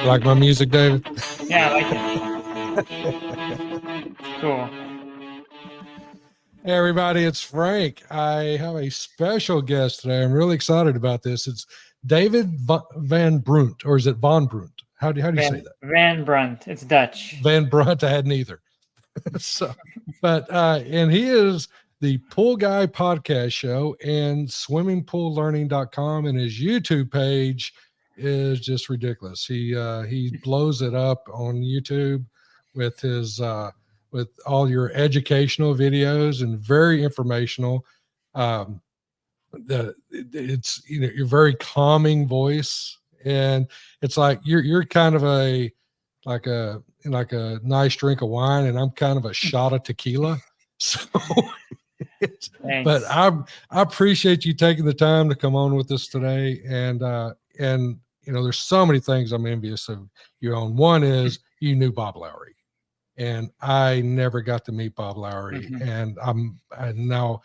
Like my music, David? Yeah, I like it. Cool. Hey, everybody, it's Frank. I have a special guest today. I'm really excited about this. It's David Van Brunt, or is it Von Brunt? How do you say that? Van Brunt. It's Dutch. Van Brunt, I had neither. So, and he is the Pool Guy podcast show and swimmingpoollearning.com, and his YouTube page is just ridiculous. He blows it up on YouTube with his with all your educational videos and very informational. Um, it's your very calming voice, and it's like you're kind of a like a nice drink of wine, and I'm kind of a shot of tequila. So, but Thanks. I appreciate you taking the time to come on with us today, and there's so many things I'm envious of you on. One is you knew Bob Lowry, and I never got to meet Bob Lowry, Mhm. and now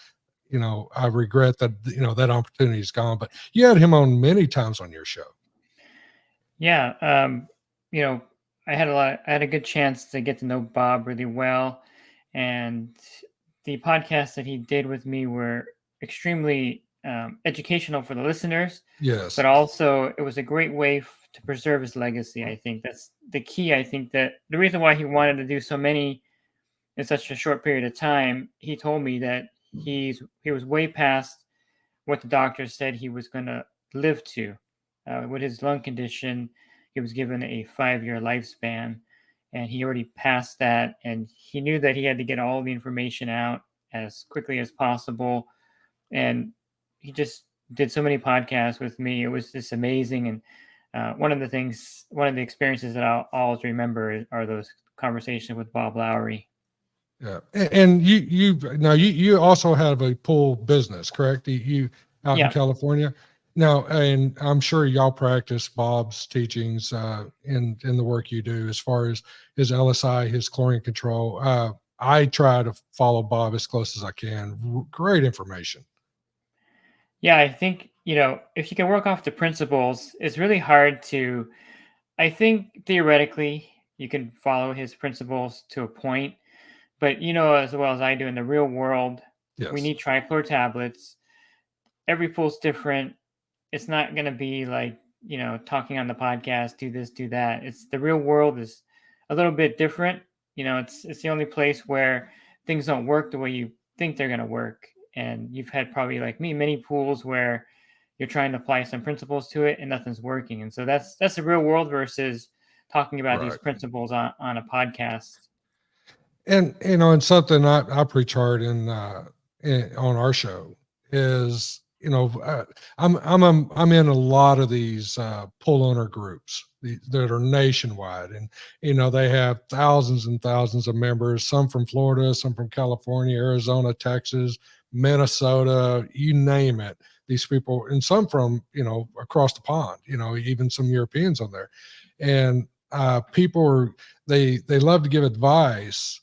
I regret that that opportunity is gone. But you had him on many times on your show. Yeah. You know, I had a good chance to get to know Bob really well, and the podcasts that he did with me were extremely educational for the listeners, Yes. but also it was a great way to preserve his legacy. I think that's the key. I think that the reason why he wanted to do so many in such a short period of time, he told me that he was way past what the doctor said he was going to live to. With his lung condition, he was given a 5-year lifespan, and he already passed that. And he knew that he had to get all the information out as quickly as possible. And he just did so many podcasts with me. It was just amazing. And one of the experiences that I'll always remember are those conversations with Bob Lowry. Yeah, and you also have a pool business, correct? You out in Yeah. California now, and I'm sure y'all practice Bob's teachings in the work you do as far as his LSI, his chlorine control. I try to follow Bob as close as I can. Great information. Yeah, I think, if you can work off the principles, it's really hard to, I think theoretically, you can follow his principles to a point, but as well as I do in the real world, we Yes, need trichlor tablets. Every pool's different. It's not going to be like, talking on the podcast, do this, do that. It's the real world is a little bit different. It's the only place where things don't work the way you think they're going to work. And you've had, probably like me, many pools where you're trying to apply some principles to it and nothing's working. And so that's the real world versus talking about these right. principles on a podcast. And and something I preach hard on our show is I'm in a lot of these pool owner groups that are nationwide, and they have thousands and thousands of members, some from Florida, some from California, Arizona, Texas, Minnesota, you name it. These people, and some from across the pond, even some Europeans on there, and people are they love to give advice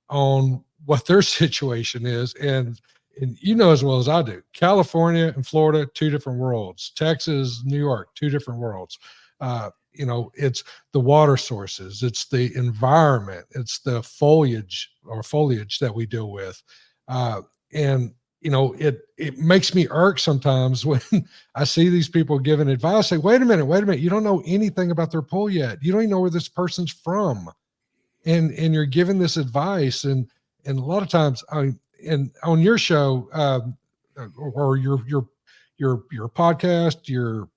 on what their situation is. And as well as I do, California and Florida, two different worlds. Texas, New York, two different worlds. It's the water sources, it's the environment, it's the foliage that we deal with. And it makes me irk sometimes when I see these people giving advice. Say, wait a minute, you don't know anything about their pool yet. You don't even know where this person's from, and you're giving this advice, and a lot of times and on your show, or your podcast, your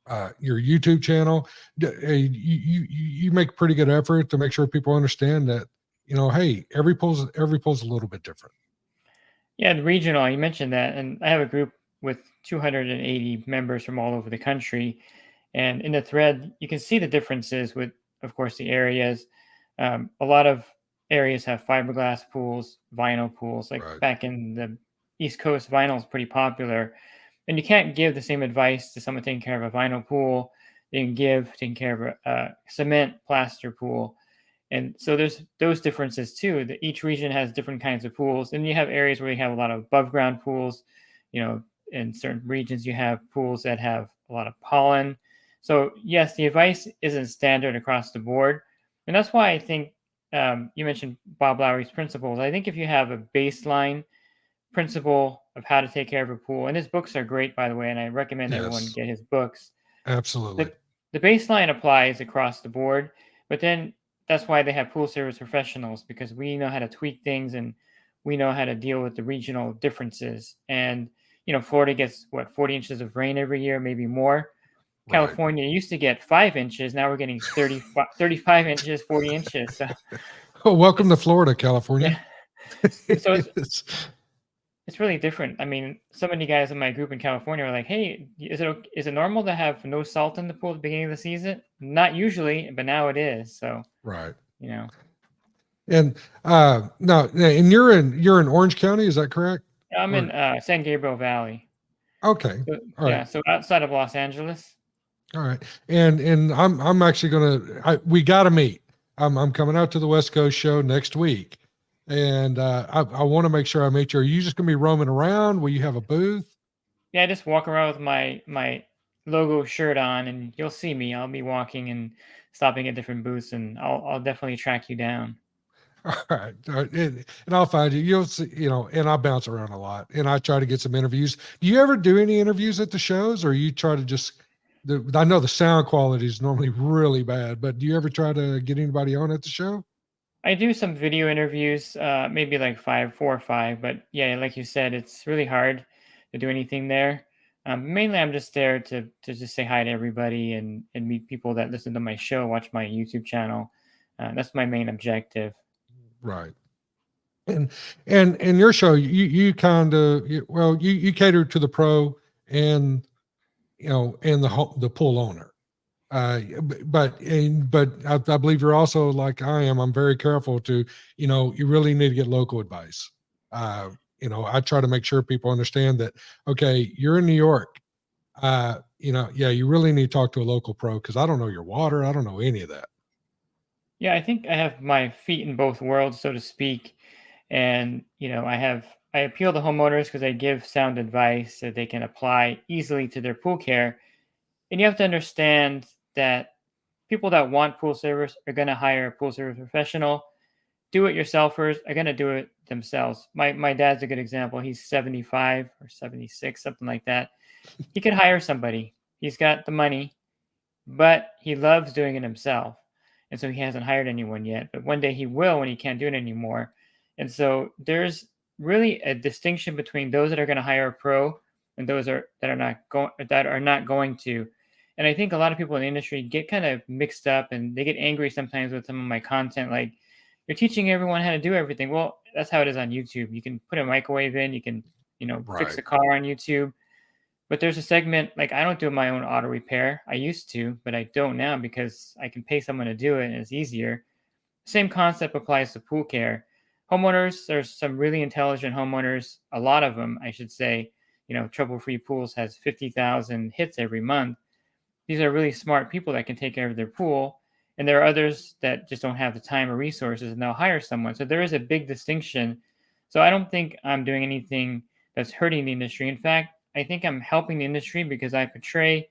YouTube channel, you make pretty good effort to make sure people understand that hey, every pool's a little bit different. Yeah, the regional, you mentioned that. And I have a group with 280 members from all over the country. And in the thread, you can see the differences with, of course, the areas. A lot of areas have fiberglass pools, vinyl pools. Like Right. back in the East Coast, vinyl is pretty popular. And you can't give the same advice to someone taking care of a vinyl pool that you can give taking care of a cement plaster pool. And so there's those differences too. That each region has different kinds of pools, and you have areas where you have a lot of above ground pools. In certain regions you have pools that have a lot of pollen. So yes, the advice isn't standard across the board, and that's why I think you mentioned Bob Lowry's principles. I think if you have a baseline principle of how to take care of a pool, and his books are great, by the way, and I recommend everyone Yes, get his books. absolutely. The baseline applies across the board, but then that's why they have pool service professionals, because we know how to tweak things and we know how to deal with the regional differences. And Florida gets what, 40 inches of rain every year, maybe more. Right. California used to get 5 inches. Now we're getting 35 inches, 40 inches. So Oh, welcome it's, to Florida, California. yeah. So It's- it's really different. I mean, so many guys in my group in California are like, "Hey, is it normal to have no salt in the pool at the beginning of the season?" Not usually, but now it is. So, right. you know, And no, and you're in Orange County, is that correct? I'm in Or San Gabriel Valley. okay. So, All right. yeah, so outside of Los Angeles. All right. And I'm actually we got to meet. I'm coming out to the West Coast show next week. And I want to make sure I meet you. Are you just going to be roaming around? Will you have a booth? Yeah, I just walk around with my logo shirt on, and you'll see me. I'll be walking and stopping at different booths, and I'll definitely track you down. All right. All right. And I'll find you. You'll see, and I bounce around a lot and I try to get some interviews. Do you ever do any interviews at the shows or you try to I know the sound quality is normally really bad, but do you ever try to get anybody on at the show? I do some video interviews, maybe like 4 or 5, but yeah, like you said, it's really hard to do anything there. Mainly, I'm just there to just say hi to everybody and meet people that listen to my show, watch my YouTube channel. That's my main objective. Right. And your show, you kind of, well, you cater to the pro and, and the pool owner. But I believe you're also like I am. I'm very careful to, you really need to get local advice. I try to make sure people understand that, okay, you're in New York. Yeah, you really need to talk to a local pro because I don't know your water. I don't know any of that. Yeah, I think I have my feet in both worlds, so to speak. And, I appeal to homeowners because I give sound advice that they can apply easily to their pool care. And you have to understand that people that want pool service are going to hire a pool service professional. Do it yourselfers are going to do it themselves. My dad's a good example. He's 75 or 76, something like that. He could hire somebody. He's got the money, but he loves doing it himself. And so he hasn't hired anyone yet, but one day he will when he can't do it anymore. And so there's really a distinction between those that are going to hire a pro and those that are not going to. And I think a lot of people in the industry get kind of mixed up and they get angry sometimes with some of my content, like, you're teaching everyone how to do everything. Well, that's how it is on YouTube. You can put a microwave in, you can, fix Right. a car on YouTube. But there's a segment, like, I don't do my own auto repair. I used to, but I don't now because I can pay someone to do it and it's easier. Same concept applies to pool care. Homeowners, there's some really intelligent homeowners, a lot of them, I should say. Trouble Free Pools has 50,000 hits every month. These are really smart people that can take care of their pool. And there are others that just don't have the time or resources and they'll hire someone. So there is a big distinction. So I don't think I'm doing anything that's hurting the industry. In fact, I think I'm helping the industry because I portray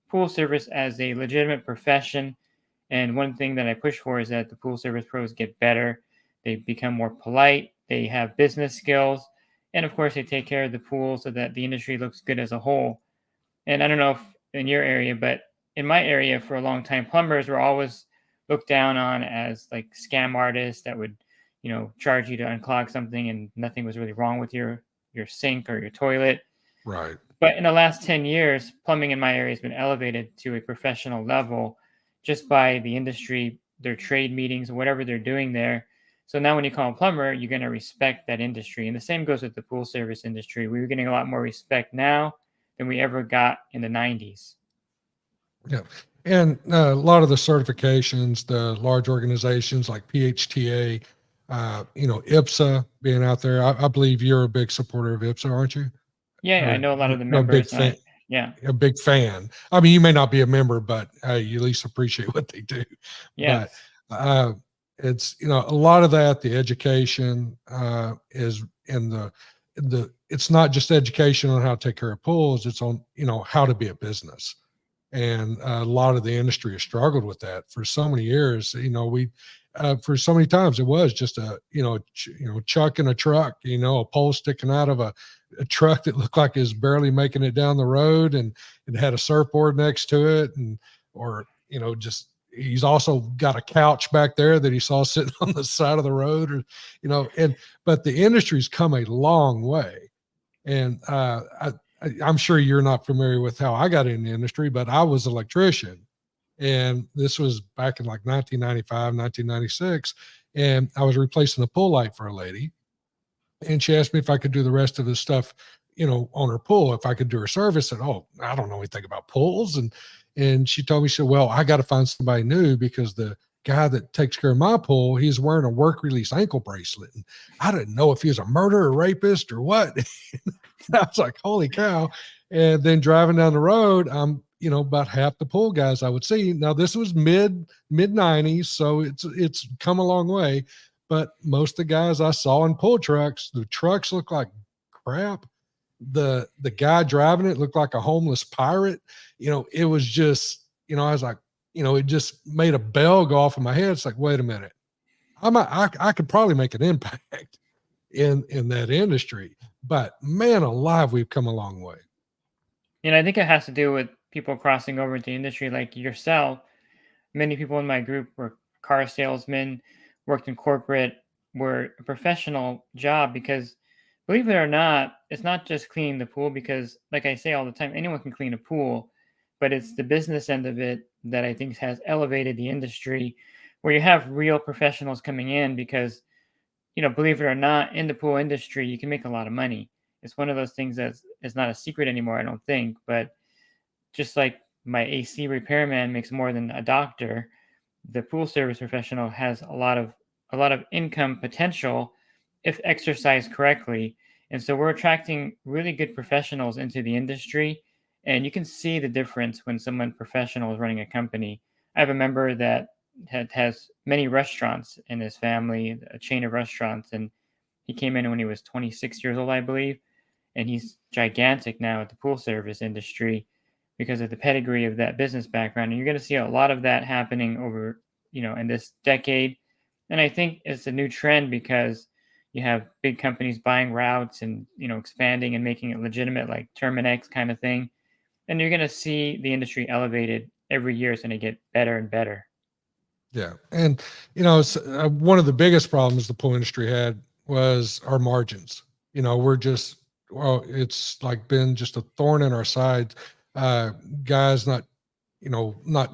pool service as a legitimate profession. And one thing that I push for is that the pool service pros get better. They become more polite. They have business skills. And of course, they take care of the pool so that the industry looks good as a whole. And I don't know if in your area, but in my area for a long time, plumbers were always looked down on as like scam artists that would, charge you to unclog something and nothing was really wrong with your sink or your toilet. Right. But in the last 10 years, plumbing in my area has been elevated to a professional level just by the industry, their trade meetings, whatever they're doing there. So now when you call a plumber, you're going to respect that industry. And the same goes with the pool service industry. We're getting a lot more respect now than we ever got in the 90s. Yeah. And a lot of the certifications, the large organizations like PHTA, IPSA being out there. I believe you're a big supporter of IPSA, aren't you? Yeah, I Or know a lot of the a big members. And fan, yeah, a big fan. I mean, you may not be a member, but you at least appreciate what they do. But yes. uh, it's a lot of that. The education is in the. It's not just education on how to take care of pools. It's on how to be a business. And a lot of the industry has struggled with that for so many years. We for so many times it was just a chuck in a truck, a pole sticking out of a truck that looked like it was barely making it down the road, and it had a surfboard next to it, and or just he's also got a couch back there that he saw sitting on the side of the road, or and but the industry's come a long way. And I'm sure you're not familiar with how I got in the industry, but I was an electrician. And this was back in like 1995, 1996. And I was replacing a pool light for a lady. And she asked me if I could do the rest of the stuff, on her pool, if I could do her service. And I don't know anything about pools. And she told me, she said, well, I got to find somebody new because the guy that takes care of my pool, he's wearing a work release ankle bracelet. And I didn't know if he was a murderer, rapist, or what. I was like, holy cow. And then driving down the road, I'm, about half the pool guys I would see. Now this was mid 90s, so it's come a long way. But most of the guys I saw in pool trucks, the trucks look like crap. The guy driving it looked like a homeless pirate. It was just, I was like, it just made a bell go off in my head. It's like, wait a minute, I could probably make an impact in that industry. But man alive, we've come a long way. And I think it has to do with people crossing over into the industry like yourself. Many people in my group were car salesmen, worked in corporate, were a professional job because, believe it or not, it's not just cleaning the pool because, like I say all the time, anyone can clean a pool, but it's the business end of it that I think has elevated the industry where you have real professionals coming in because, believe it or not, in the pool industry, you can make a lot of money. It's one of those things that is not a secret anymore, I don't think, but just like my AC repairman makes more than a doctor, the pool service professional has a lot of income potential if exercised correctly. And so we're attracting really good professionals into the industry. And you can see the difference when someone professional is running a company. I have a member that has many restaurants in his family, a chain of restaurants, and he came in when he was 26 years old, I believe, and he's gigantic now at the pool service industry because of the pedigree of that business background. And you're going to see a lot of that happening over, in this decade. And I think it's a new trend because you have big companies buying routes and, expanding and making it legitimate, like Terminex kind of thing. And you're going to see the industry elevated every year. It's going to get better and better. Yeah. And, one of the biggest problems the pool industry had was our margins. We're just, well, it's like been just a thorn in our side. Guys not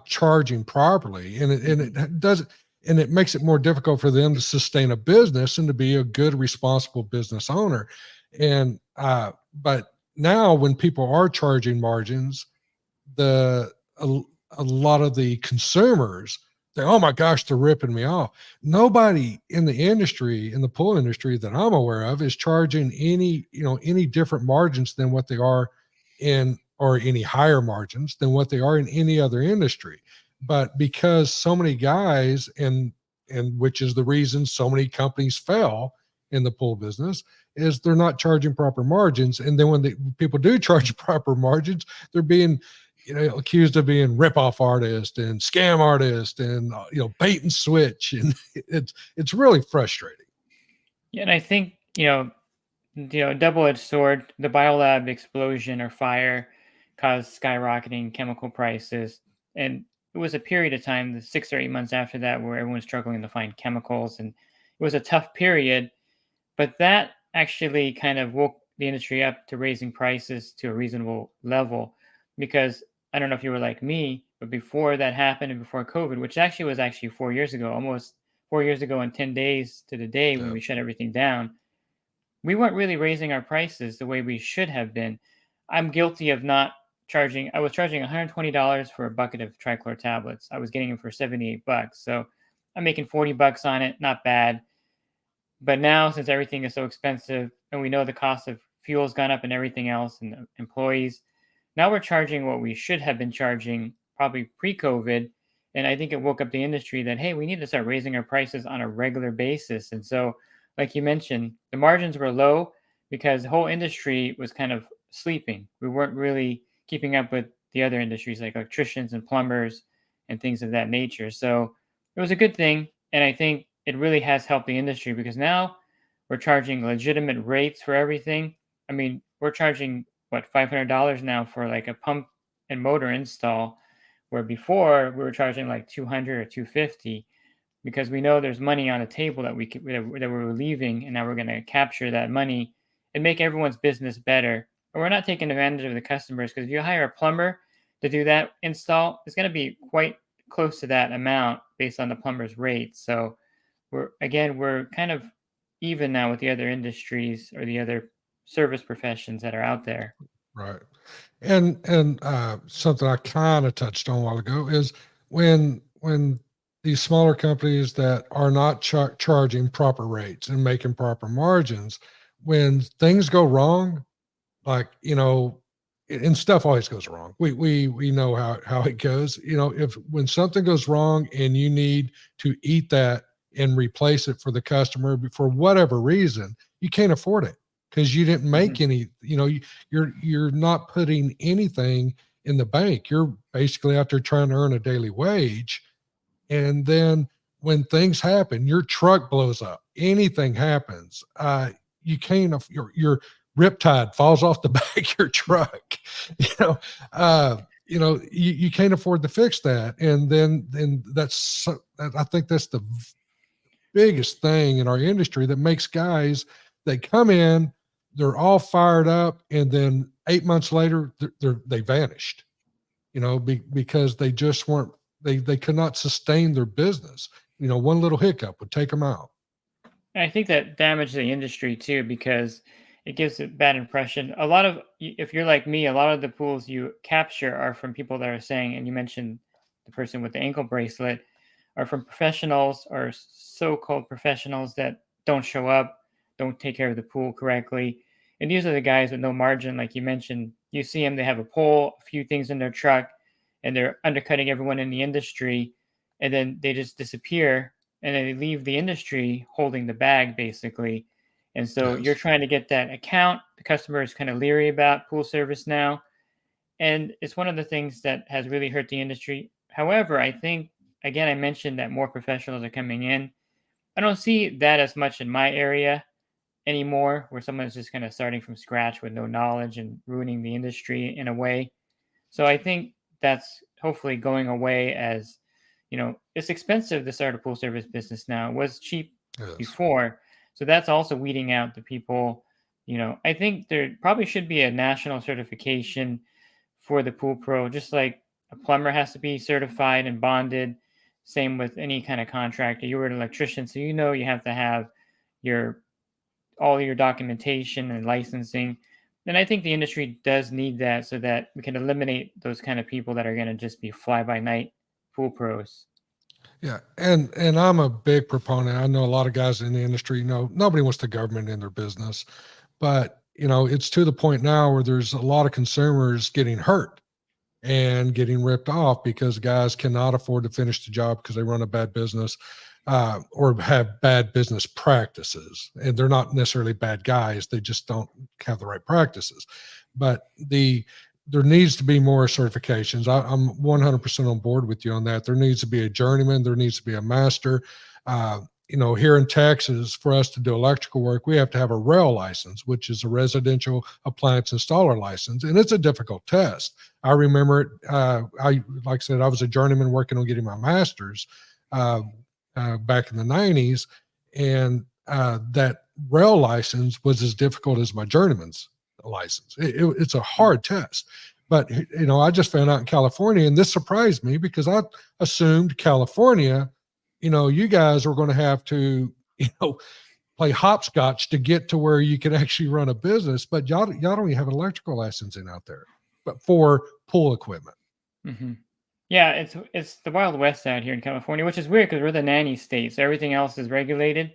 charging properly. And it does, and it makes it more difficult for them to sustain a business and to be a good, responsible business owner. And, but now when people are charging margins, the, a lot of the consumers, oh my gosh, they're ripping me off. Nobody in the industry, in the pool industry that I'm aware of, is charging any different margins than what they are in, or any higher margins than what they are in any other industry. But because so many guys, and which is the reason so many companies fell in the pool business, is they're not charging proper margins. And then when the people do charge proper margins, they're being accused of being rip-off artist and scam artist and bait and switch, and it's really frustrating. Yeah, and I think double-edged sword. The biolab explosion or fire caused skyrocketing chemical prices, and it was a period of time, the 6 or 8 months after that, where everyone was struggling to find chemicals, and it was a tough period. But that actually kind of woke the industry up to raising prices to a reasonable level, because I don't know if you were like me, but before that happened and before COVID, which actually was 4 years ago, almost 4 years ago in 10 days to the day when Yeah. we shut everything down, we weren't really raising our prices the way we should have been. I'm guilty of not charging. I was charging $120 for a bucket of trichlor tablets. I was getting them for $78. So I'm making $40 on it. Not bad. But now, since everything is so expensive and we know the cost of fuel has gone up and everything else and the employees, now we're charging what we should have been charging probably pre-COVID. And I think it woke up the industry that, hey, we need to start raising our prices on a regular basis. And so, like you mentioned, the margins were low because the whole industry was kind of sleeping. We weren't really keeping up with the other industries like electricians and plumbers and things of that nature. So it was a good thing. And I think it really has helped the industry because now we're charging legitimate rates for everything. I mean, we're charging what, $500 now for like a pump and motor install, where before we were charging like 200 or 250, because we know there's money on the table that that we're leaving, and now we're going to capture that money and make everyone's business better. And we're not taking advantage of the customers, because if you hire a plumber to do that install, it's going to be quite close to that amount based on the plumber's rate. So we're kind of even now with the other industries or the other service professions that are out there. Right. And something I kind of touched on a while ago is when these smaller companies that are not charging proper rates and making proper margins, when things go wrong, like, and stuff always goes wrong. We know how it goes. If when something goes wrong and you need to eat that and replace it for the customer for whatever reason, you can't afford it because you didn't make Mhm. any. You're not putting anything in the bank. You're basically out there trying to earn a daily wage, and then when things happen, your truck blows up, anything happens, you can't, your riptide falls off the back of your truck, you know, you can't afford to fix that. And then I think that's the biggest thing in our industry that makes guys, they come in, they're all fired up, and then 8 months later, they vanished, because they just weren't, they could not sustain their business. One little hiccup would take them out. And I think that damages the industry too, because it gives a bad impression. A lot of, if you're like me, a lot of the pools you capture are from people that are saying, and you mentioned the person with the ankle bracelet, are from professionals or so-called professionals that don't show up, don't take care of the pool correctly. And these are the guys with no margin, like you mentioned. You see them, they have a pole, a few things in their truck, and they're undercutting everyone in the industry, and then they just disappear, and then they leave the industry holding the bag basically. And so you're Yes. trying to get that account. The customer is kind of leery about pool service now, and it's one of the things that has really hurt the industry. However, I think, again, I mentioned that more professionals are coming in. I don't see that as much in my area anymore, where someone's just kind of starting from scratch with no knowledge and ruining the industry in a way. So I think that's hopefully going away, as it's expensive to start a pool service business now. It was cheap Yes. before. So that's also weeding out the people. I think there probably should be a national certification for the pool pro, just like a plumber has to be certified and bonded. Same with any kind of contractor. You were an electrician, so you have to have your all your documentation and licensing. And I think the industry does need that, so that we can eliminate those kind of people that are going to just be fly by night pool pros. Yeah, and I'm a big proponent. I know a lot of guys in the industry. Nobody wants the government in their business, but it's to the point now where there's a lot of consumers getting hurt and getting ripped off because guys cannot afford to finish the job because they run a bad business, or have bad business practices. And they're not necessarily bad guys; they just don't have the right practices. But there needs to be more certifications. I'm 100% on board with you on that. There needs to be a journeyman. There needs to be a master. Here in Texas, for us to do electrical work, we have to have a rail license, which is a residential appliance installer license, and it's a difficult test. I remember it. Like I said, I was a journeyman working on getting my master's uh, back in the '90s, and that rail license was as difficult as my journeyman's license. It's a hard test. But I just found out in California, and this surprised me because I assumed California, you guys are going to have to, play hopscotch to get to where you can actually run a business. But y'all don't even have an electrical licensing out there, but for pool equipment. Hmm. Yeah, it's the Wild West out here in California, which is weird because we're the nanny state, so everything else is regulated.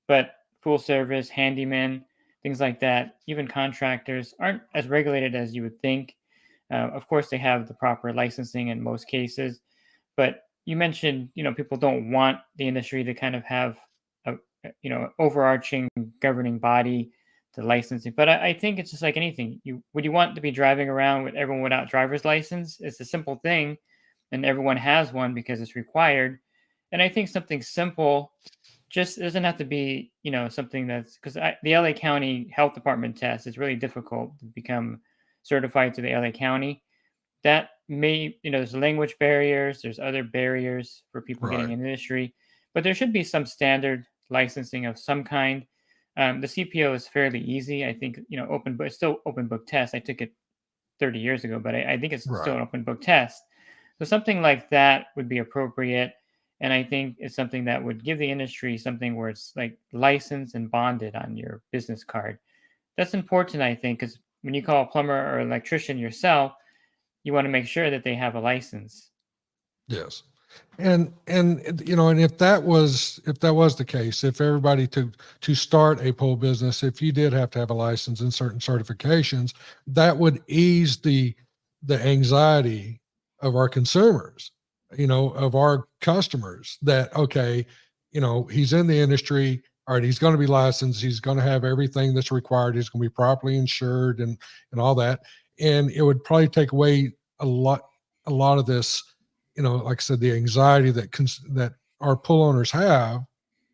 But pool service, handymen, things like that, even contractors aren't as regulated as you would think. Of course, they have the proper licensing in most cases, but you mentioned, people don't want the industry to kind of have a overarching governing body the licensing. But I think it's just like anything. Would you want to be driving around with everyone without driver's license? It's a simple thing, and everyone has one because it's required. And I think something simple just it doesn't have to be something that's because the LA County Health Department test is really difficult to become certified to the LA County. That may there's language barriers, there's other barriers for people getting Right. in the industry, but there should be some standard licensing of some kind. The CPO is fairly easy. I think open book. It's still open book test. I took it 30 years ago, but I think it's still Right. an open book test. So something like that would be appropriate. And I think it's something that would give the industry something where it's like licensed and bonded on your business card. That's important, I think, because when you call a plumber or electrician yourself, you want to make sure that they have a license. Yes. And and if that was the case, if everybody to start a pole business, if you did have to have a license and certain certifications, that would ease the anxiety of our consumers, of our customers, that okay, he's in the industry, all right, he's going to be licensed, he's going to have everything that's required, he's going to be properly insured and all that. And it would probably take away a lot of this, like I said, the anxiety that our pool owners have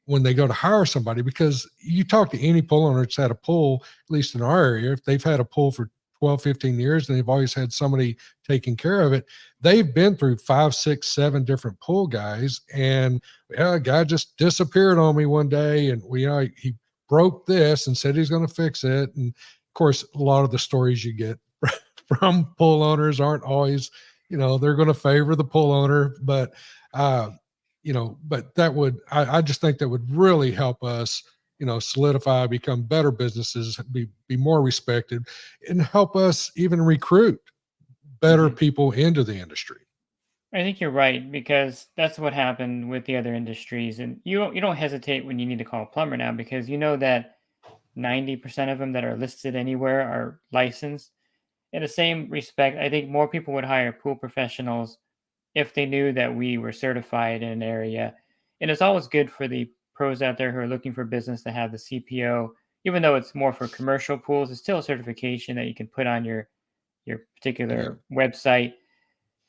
when they go to hire somebody. Because you talk to any pool owner that's had a pool, at least in our area, if they've had a pool for 12, 15 years and they've always had somebody taking care of it, they've been through 5, 6, 7 different pool guys. And a guy just disappeared on me one day, and he broke this and said he's going to fix it. And of course, a lot of the stories you get from pool owners aren't always, they're going to favor the pool owner, but uh but that would, I just think that would really help us, solidify, become better businesses, be more respected, and help us even recruit better Mhm. people into the industry. I think you're right because that's what happened with the other industries, and you don't hesitate when you need to call a plumber now because you know that 90% of them that are listed anywhere are licensed. In the same respect, I think more people would hire pool professionals if they knew that we were certified in an area. And it's always good for the pros out there who are looking for business to have the CPO, even though it's more for commercial pools. It's still a certification that you can put on your Yeah. particular website.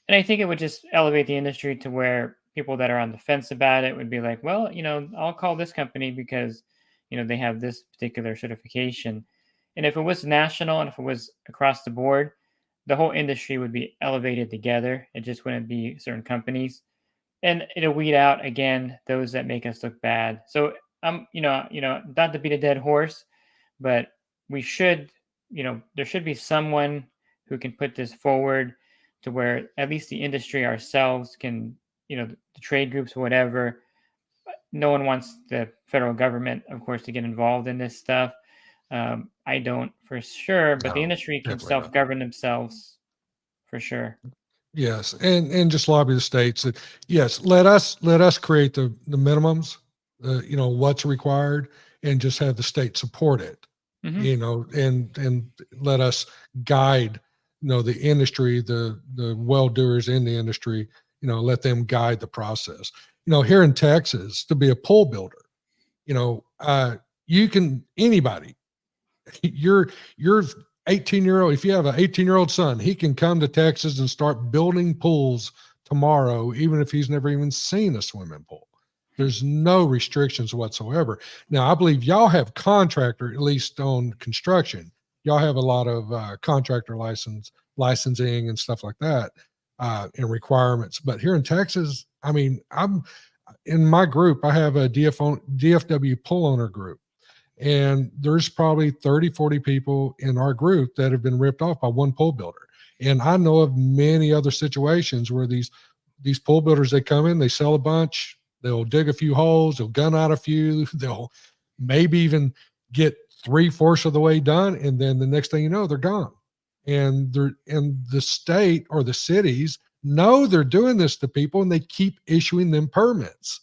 And I think it would just elevate the industry to where people that are on the fence about it would be like, well, I'll call this company because, they have this particular certification. And if it was national and if it was across the board, the whole industry would be elevated together. It just wouldn't be certain companies. And it'll weed out again those that make us look bad. So not to beat a dead horse, but we should, there should be someone who can put this forward to where at least the industry ourselves can, the trade groups or whatever. No one wants the federal government, of course, to get involved in this stuff. I don't for sure, but the No, industry can definitely not. self-govern themselves for sure. Yes, and just lobby the states that, yes, let us create the minimums, what's required, and just have the state support it, Hmm. and let us guide, the industry, the well doers in the industry, let them guide the process. Here in Texas, to be a pole builder, you can, anybody, your 18-year-old, if you have an 18-year-old son, he can come to Texas and start building pools tomorrow, even if he's never even seen a swimming pool. There's no restrictions whatsoever. Now, I believe y'all have contractor, at least on construction, y'all have a lot of contractor licensing and stuff like that, and requirements. But here in Texas, I mean, I'm in my group, I have a DFW pool owner group, and there's probably 30, 40 people in our group that have been ripped off by one pole builder. And I know of many other situations where these pole builders, they come in, they sell a bunch, they'll dig a few holes, they'll gun out a few, they'll maybe even get 3/4 of the way done, and then the next thing you know, they're gone. And the state or the cities know they're doing this to people, and they keep issuing them permits,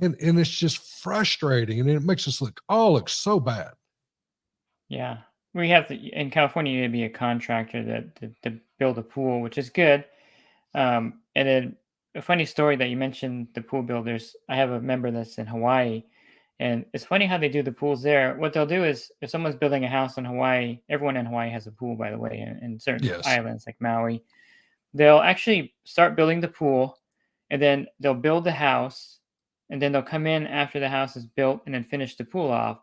and it's just frustrating, and it makes us look so bad. Yeah, we have to in California. You need to be a contractor to build a pool, which is good. And then a funny story that you mentioned the pool builders. I have a member that's in Hawaii, And it's funny how they do the pools there. What they'll do is if someone's building a house in Hawaii, everyone in Hawaii has a pool, by the way, and certain Yes. islands like Maui. They'll actually start building the pool, and then they'll build the house, and then they'll come in after the house is built and then finish the pool off.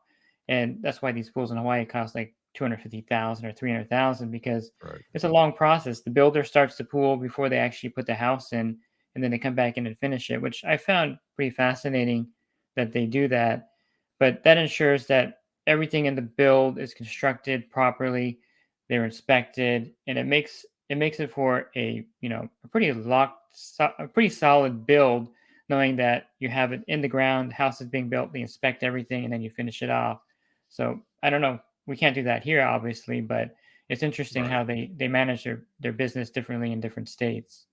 And that's why these pools in Hawaii cost like 250,000 or 300,000 because Right. it's a long process. The builder starts the pool before they actually put the house in, and then they come back in and finish it, which I found pretty fascinating that they do that. But that ensures that everything in the build is constructed properly, they're inspected, and it makes it for a a pretty a pretty solid build, knowing that you have it in the ground, the house is being built, they inspect everything, and then you finish it off. So I don't know, we can't do that here, obviously, but it's interesting Right. how they manage their business differently in different states.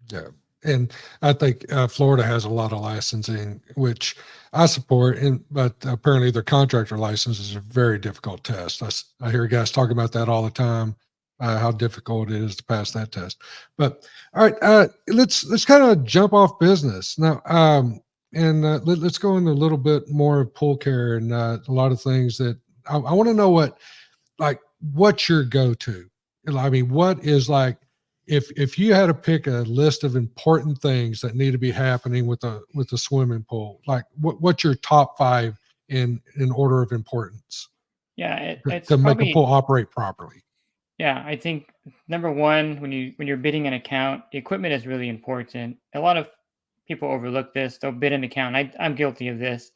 Yeah. And I think Florida has a lot of licensing, which I support. But apparently, their contractor license is a very difficult test. I hear guys talk about that all the time, how difficult it is to pass that test. But all right, let's kind of jump off business now, and let's go into a little bit more of pool care and a lot of things that I want to know what's your go-to. I mean, what is like if you had to pick a list of important things that need to be happening with the swimming pool, like what's your top five in order of importance Yeah, it's to make a probably pool operate properly? yeah, I think number one, when you're bidding an account, the equipment is really important. A lot of people overlook this. They'll bid an account. I'm guilty of this.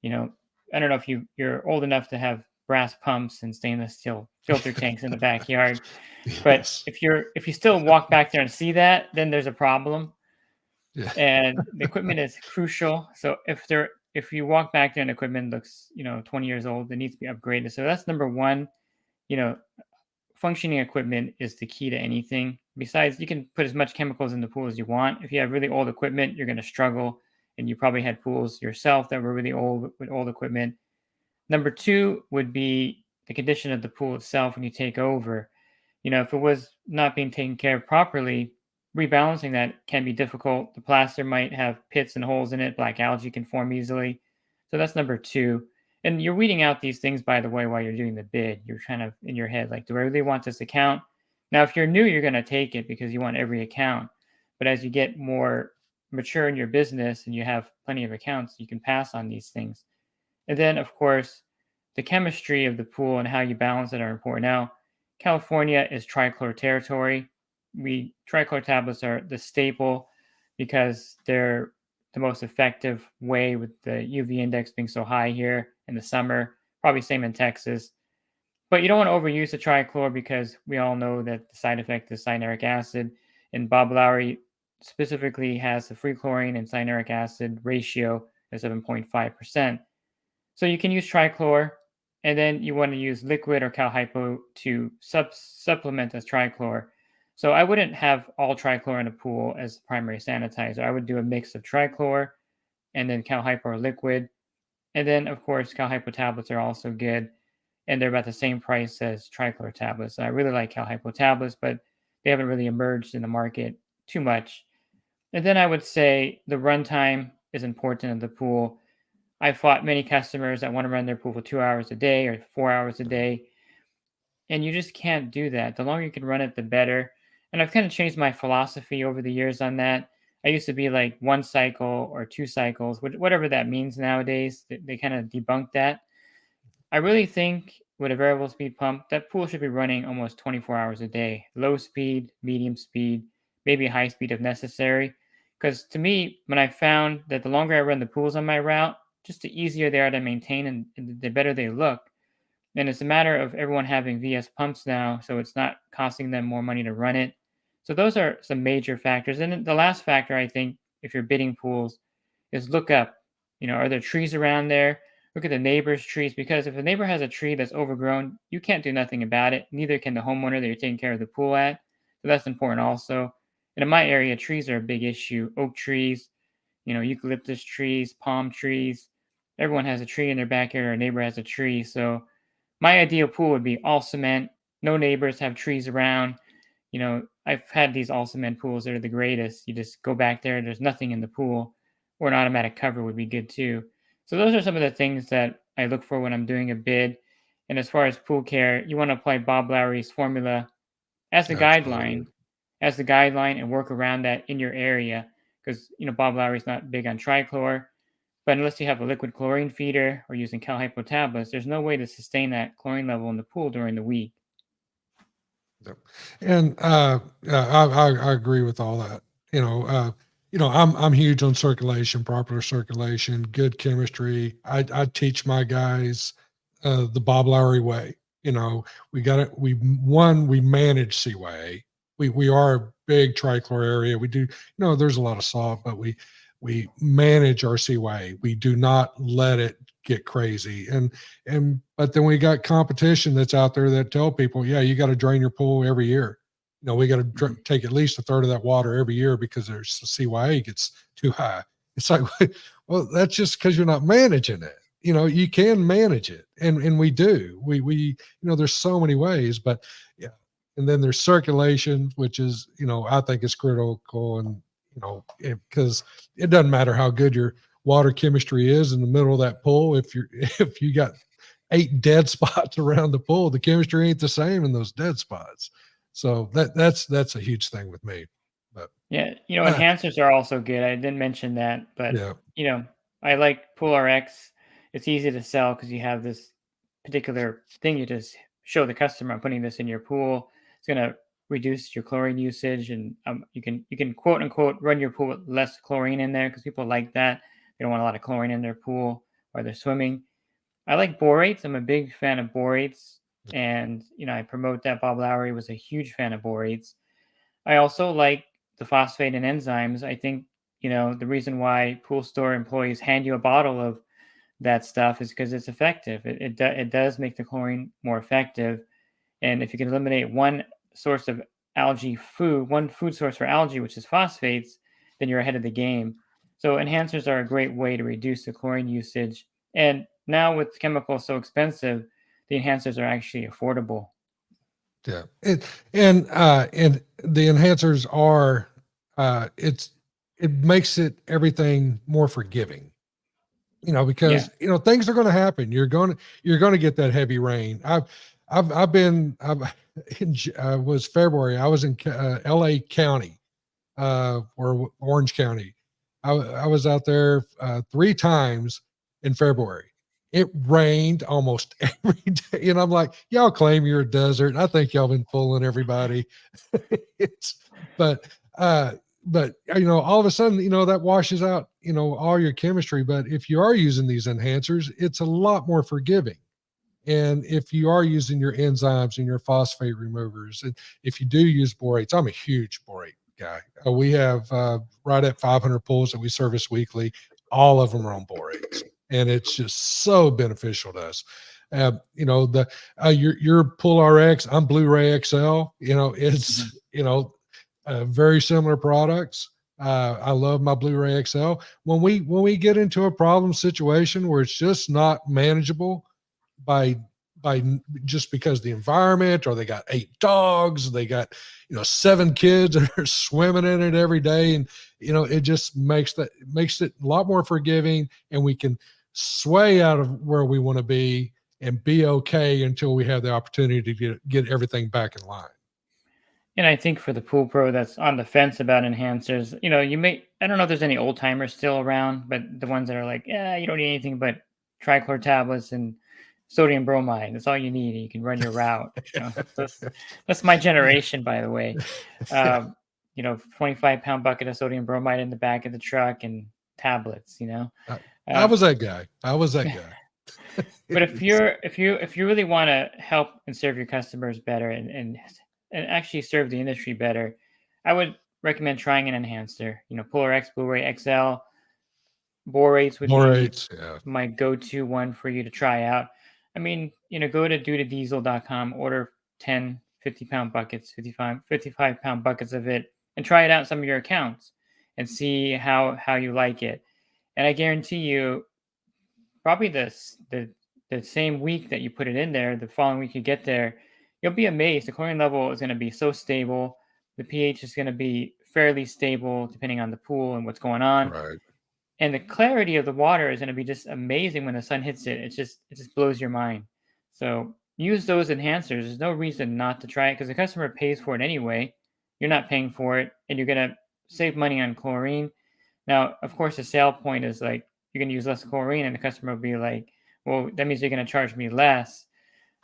You know, I don't know if you're old enough to have brass pumps and stainless steel filter tanks in the backyard, but Yes. if you still walk back there and see that, then there's a problem. Yeah. And the equipment is crucial. So if you walk back there and the equipment looks 20 years old, it needs to be upgraded. So that's number one. You know, functioning equipment is the key to anything. Besides, you can put as much chemicals in the pool as you want. If you have really old equipment, you're going to struggle. And you probably had pools yourself that were really old with old equipment. Number two would be the condition of the pool itself when you take over. If it was not being taken care of properly, rebalancing that can be difficult. The plaster might have pits and holes in it, black algae can form easily. So that's number two. And you're weeding out these things, by the way, while you're doing the bid. You're kind of in your head, like, do I really want this account? Now, if you're new, you're going to take it because you want every account. But as you get more mature in your business and you have plenty of accounts, you can pass on these things. And then, of course, the chemistry of the pool and how you balance it are important. Now, California is trichlor territory. Trichlor tablets are the staple because they're the most effective way with the UV index being so high here in the summer. Probably same in Texas. But you don't want to overuse the trichlor because we all know that the side effect is cyanuric acid. And Bob Lowry specifically has the free chlorine and cyanuric acid ratio of 7.5%. So you can use trichlor, and then you want to use liquid or cal hypo to supplement as trichlor. So I wouldn't have all trichlor in a pool as primary sanitizer. I would do a mix of trichlor and then cal hypo or liquid. And then, of course, cal hypo tablets are also good, and they're about the same price as trichlor tablets. I really like cal hypo tablets, but they haven't really emerged in the market too much. And then I would say the runtime is important in the pool. I fought many customers that want to run their pool for 2 hours a day or 4 hours a day, and you just can't do that. The longer you can run it, the better. And I've kind of changed my philosophy over the years on that. I used to be like one cycle or two cycles, whatever that means nowadays. They kind of debunked that. I really think with a variable speed pump, that pool should be running almost 24 hours a day, low speed, medium speed, maybe high speed if necessary. Because to me, when I found that the longer I run the pools on my route, just the easier they are to maintain and the better they look. And it's a matter of everyone having VS pumps now, so it's not costing them more money to run it. So those are some major factors. And then the last factor, I think, if you're bidding pools, is look up. Are there trees around there? Look at the neighbor's trees, because if a neighbor has a tree that's overgrown, you can't do nothing about it. Neither can the homeowner that you're taking care of the pool at. So that's important also. And in my area, trees are a big issue. Oak trees, eucalyptus trees, palm trees. Everyone has a tree in their backyard, or a neighbor has a tree. So my ideal pool would be all cement, no neighbors, have trees around. I've had these all cement pools that are the greatest. You just go back there, there's nothing in the pool, or an automatic cover would be good too. So those are some of the things that I look for when I'm doing a bid. And as far as pool care, you want to apply Bob Lowry's formula as the Absolutely. guideline, and work around that in your area. Because Bob Lowry's not big on trichlor, but unless you have a liquid chlorine feeder or using cal hypo tablets, there's no way to sustain that chlorine level in the pool during the week. Yep. And yeah, I agree with all that. I'm huge on circulation, proper circulation, good chemistry. I teach my guys the Bob Lowry way. We got it. We manage CYA. We are a big trichlor area. We do, there's a lot of salt, but we manage our CYA. We do not let it get crazy. But then we got competition that's out there that tell people, yeah, you got to drain your pool every year. We got to take at least a third of that water every year because there's the CYA gets too high. It's like, well, that's just because you're not managing it. You can manage it, and we do. We there's so many ways, but yeah. And then there's circulation, which is I think is critical, and because it doesn't matter how good your water chemistry is in the middle of that pool. If you got 8 dead spots around the pool, the chemistry ain't the same in those dead spots. So that's a huge thing with me. But Yeah, uh, enhancers are also good. I didn't mention that, but yeah, I like Pool RX. It's easy to sell because you have this particular thing you just show the customer. I'm putting this in your pool. It's gonna reduce your chlorine usage, and you can quote unquote run your pool with less chlorine in there because people like that. They don't want a lot of chlorine in their pool while they're swimming. I like borates. I'm a big fan of borates, and I promote that. Bob Lowry was a huge fan of borates. I also like the phosphate and enzymes. I think, the reason why pool store employees hand you a bottle of that stuff is because it's effective. It does make the chlorine more effective. And if you can eliminate source of one food source for algae, which is phosphates, then you're ahead of the game. So enhancers are a great way to reduce the chlorine usage. And now with chemicals so expensive, the enhancers are actually affordable. yeah. And the enhancers are it makes it everything more forgiving. Yeah. Because things are going to happen. You're going to get that heavy rain. I've been was February. I was in L.A. County, or Orange County. I was out there 3 times in February. It rained almost every day, and I'm like, y'all claim you're a desert. I think y'all been fooling everybody. it's but uh but all of a sudden that washes out all your chemistry. But if you are using these enhancers, it's a lot more forgiving. And if you are using your enzymes and your phosphate removers, and if you do use borates, I'm a huge borate guy. We have right at 500 pools that we service weekly. All of them are on borates, and it's just so beneficial to us. The your Pool RX, I'm Blu-ray XL. Mhm. It's very similar products. I love my Blu-ray XL. When we get into a problem situation where it's just not manageable by just because the environment, or they got 8 dogs, they got 7 kids that are swimming in it every day, and it just makes it a lot more forgiving, and we can sway out of where we want to be and be okay until we have the opportunity to get everything back in line. And I think for the pool pro that's on the fence about enhancers, I don't know if there's any old timers still around, but the ones that are like, yeah, you don't need anything but trichlor tablets and sodium bromide. That's all you need. And you can run your route. That's my generation, by the way. Yeah, Um, 25-pound bucket of sodium bromide in the back of the truck and tablets, I, I Um, was that guy. I was that guy. but if you really want to help and serve your customers better and actually serve the industry better, I would recommend trying an enhancer. Polar X, Blu-ray XL, borates would be Borates, yeah. my go-to one for you to try out. I mean, go to dudadiesel.com, order 10 50-pound buckets, 55-pound buckets of it, and try it out in some of your accounts and see how you like it. And I guarantee you, probably the same week that you put it in there, the following week you get there, you'll be amazed. The chlorine level is going to be so stable. The pH is going to be fairly stable depending on the pool and what's going on. Right. and the clarity of the water is going to be just amazing when the sun hits it. It just blows your mind. So use those enhancers. There's no reason not to try it because the customer pays for it anyway. You're not paying for it, and you're going to save money on chlorine. Now, of course, the sale point is like you're going to use less chlorine, and the customer will be like, "Well, that means you're going to charge me less."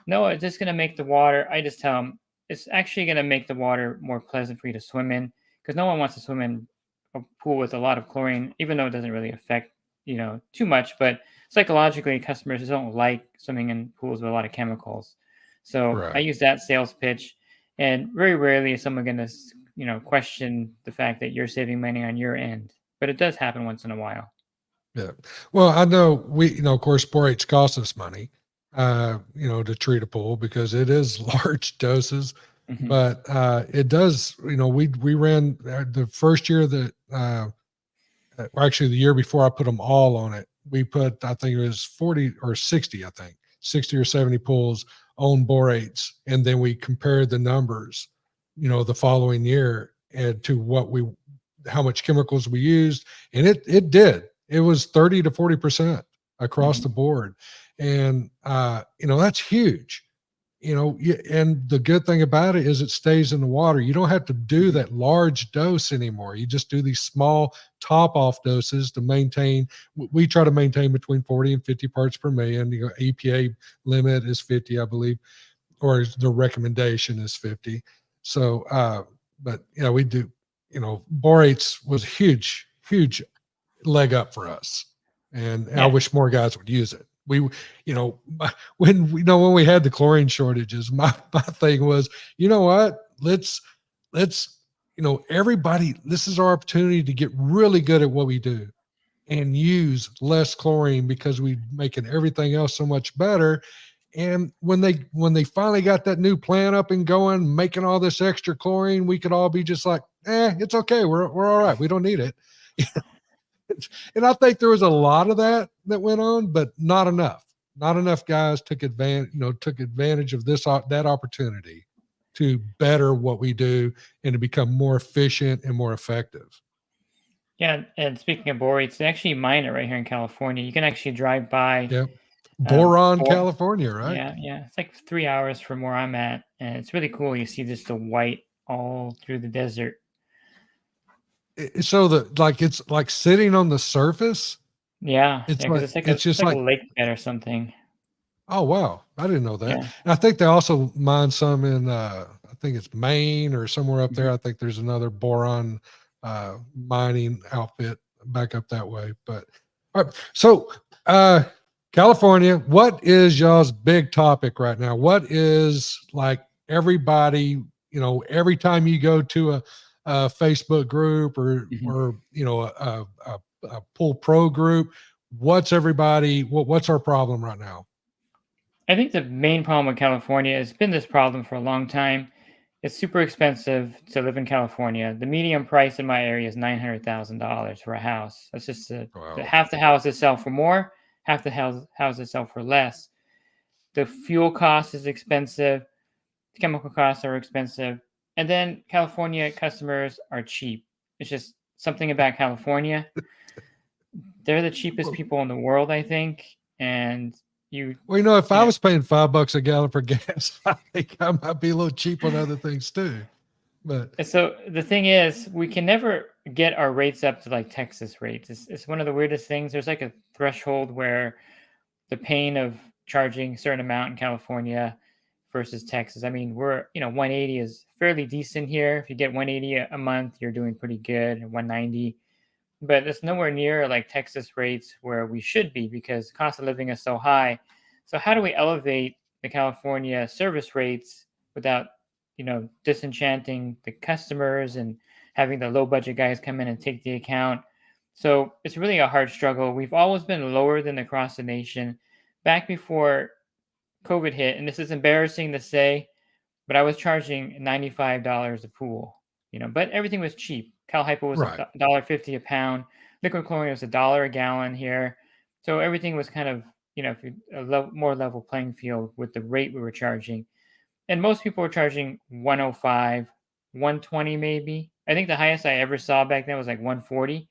No, it's just going to make the water. I just tell them it's actually going to make the water more pleasant for you to swim in because no one wants to swim in a pool with a lot of chlorine, even though it doesn't really affect too much. But psychologically, customers don't like swimming in pools with a lot of chemicals. So I Right. use that sales pitch, and very rarely is someone going to question the fact that you're saving money on your end. But it does happen once in a while. Yeah. Well, I know of course, borates cost us money, to treat a pool because it is large doses, Hmm. but it does, we ran the first year that, or actually the year before I put them all on it, we put, I think it was 40 or 60, I think 60 or 70 pools on borates. And then we compared the numbers, the following year and to how much chemicals we used. And it was 30 to 40% across Hmm. the board. And, that's huge. And the good thing about it is it stays in the water. You don't have to do Hmm. that large dose anymore. You just do these small top off doses to maintain. We try to maintain between 40 and 50 parts per million. EPA limit is 50, I believe, or the recommendation is 50. So, but we do, borates was huge, huge leg up for us. And I Yeah. wish more guys would use it. When we had the chlorine shortages, my thing was, you know what? Let's everybody. This is our opportunity to get really good at what we do and use less chlorine because we making everything else so much better. And when they finally got that new plant up and going, making all this extra chlorine, we could all be just like, it's okay. We're all right. We don't need it. And I think there was a lot of that went on, but not enough. Not enough guys took advantage of that opportunity to better what we do and to become more efficient and more effective. Yeah, and speaking of borates, they actually mine it right here in California. You can actually drive by. Yep. Boron, Bor California, right? yeah. It's like 3 hours from where I'm at, and it's really cool. You see just the white all through the desert. So it's like sitting on the surface. Yeah, It's yeah, because like it's like a it's it's just like a like, lake bed or something. oh wow, I didn't know that. Yeah. And I think they also mine some in I think it's Maine or somewhere up there. Mhm. I think there's another boron mining outfit back up that way. But all right, so uh California, what is y'all's big topic right now? What is like everybody, every time you go to a Facebook group or Mhm. or a pool pro group, what's our problem right now? I think the main problem with California has been this problem for a long time. It's super expensive to live in California. The median price in my area is $900,000 for a house. That's just Wow. half the houses sell for more, half the houses sell for less. The fuel cost is expensive, the chemical costs are expensive, and then California customers are cheap. It's just something about California. They're the cheapest Well, people in the world, I think, and you if you I know was paying $5 a gallon for gas, I think I might be a little cheap on other things too. But And so the thing is, we can never get our rates up to like Texas rates. It's one of the weirdest things. There's like a threshold where the pain of charging a certain amount in California versus Texas. I mean, 180 is fairly decent here. If you get 180 a month, you're doing pretty good. 190, but it's nowhere near like Texas rates where we should be because cost of living is so high. So how do we elevate the California service rates without, disenchanting the customers and having the low budget guys come in and take the account? So it's really a hard struggle. We've always been lower than across the nation. Back before COVID hit, and this is embarrassing to say, but I was charging $95 a pool, but everything was cheap. Cal Hypo was right, $1.50 a pound. Liquid chlorine was $1 a gallon here. So everything was kind of, more level playing field with the rate we were charging. And most people were charging 105, 120 maybe. I think the highest I ever saw back then was like 140,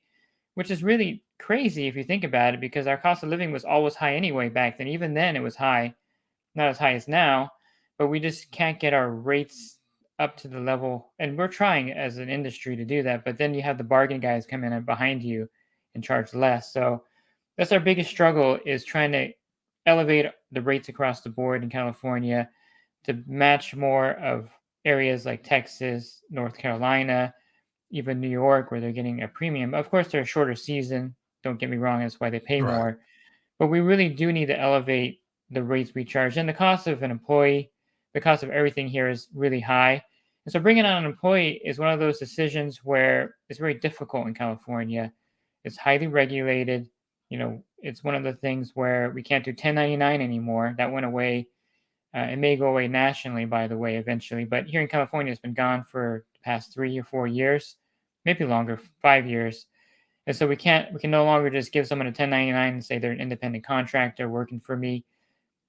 which is really crazy if you think about it, because our cost of living was always high anyway back then. Even then, it was high, not as high as now, but we just can't get our rates up to the level. And we're trying as an industry to do that. But then you have the bargain guys come in and behind you and charge less. So that's our biggest struggle, is trying to elevate the rates across the board in California to match more of areas like Texas, North Carolina, even New York, where they're getting a premium. Of course, they're a shorter season. Don't get me wrong, that's why they pay Right. more. But we really do need to elevate the rates we charge. And the cost of an employee, the cost of everything here is really high. And so bringing on an employee is one of those decisions where it's very difficult in California. It's highly regulated. It's one of the things where we can't do 1099 anymore. That went away. It may go away nationally, by the way, eventually. But here in California, it's been gone for the past 3 or 4 years, maybe longer, 5 years. And so we can no longer just give someone a 1099 and say they're an independent contractor working for me.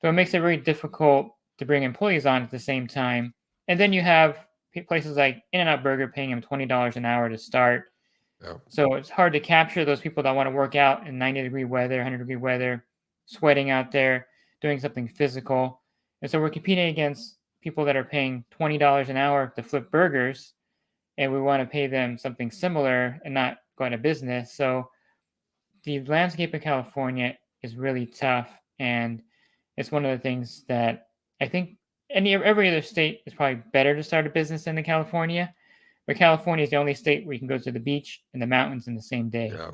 So it makes it very difficult to bring employees on at the same time. And then you have places like In-N-Out Burger paying them $20 an hour to start. Yeah. So it's hard to capture those people that want to work out in 90-degree weather, 100-degree weather, sweating out there, doing something physical. And so we're competing against people that are paying $20 an hour to flip burgers, and we want to pay them something similar and not go out of business. So the landscape in California is really tough, and it's one of the things that I think every other state is probably better to start a business than in California. But California is the only state where you can go to the beach and the mountains in the same day. Yeah.